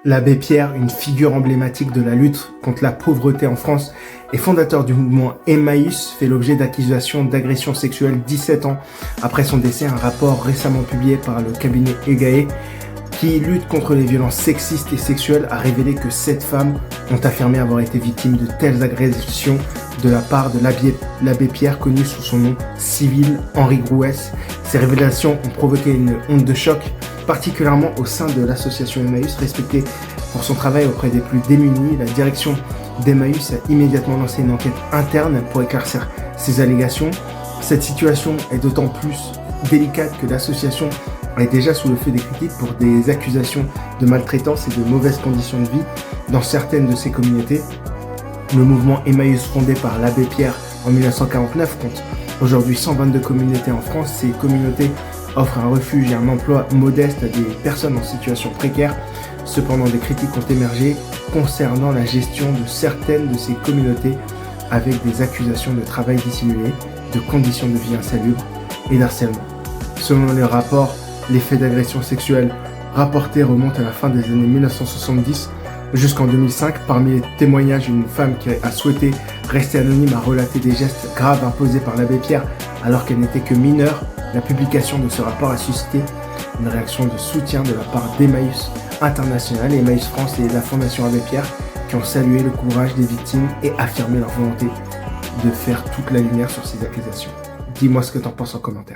L'abbé Pierre, une figure emblématique de la lutte contre la pauvreté en France et fondateur du mouvement Emmaüs, fait l'objet d'accusations d'agression sexuelle 17 ans après son décès. Un rapport récemment publié par le cabinet EGAE qui lutte contre les violences sexistes et sexuelles a révélé que 7 femmes ont affirmé avoir été victimes de telles agressions de la part de l'abbé Pierre, connu sous son nom civil Henri Grouès. Ces révélations ont provoqué une onde de choc, particulièrement au sein de l'association Emmaüs, respectée pour son travail auprès des plus démunis. La direction d'Emmaüs a immédiatement lancé une enquête interne pour éclaircir ces allégations. Cette situation est d'autant plus délicate que l'association est déjà sous le feu des critiques pour des accusations de maltraitance et de mauvaises conditions de vie dans certaines de ses communautés. Le mouvement Emmaüs, fondé par l'abbé Pierre en 1949, compte aujourd'hui 122 communautés en France. Ces communautés offrent un refuge et un emploi modeste à des personnes en situation précaire. Cependant, des critiques ont émergé concernant la gestion de certaines de ces communautés, avec des accusations de travail dissimulé, de conditions de vie insalubres et d'harcèlement. Selon les rapports, les faits d'agression sexuelle rapportés remontent à la fin des années 1970 jusqu'en 2005. Parmi les témoignages, une femme qui a souhaité rester anonyme a relaté des gestes graves imposés par l'abbé Pierre alors qu'elle n'était que mineure. La publication de ce rapport a suscité une réaction de soutien de la part d'Emmaüs International, Emmaüs France et la Fondation Abbé Pierre, qui ont salué le courage des victimes et affirmé leur volonté de faire toute la lumière sur ces accusations. Dis-moi ce que t'en penses en commentaire.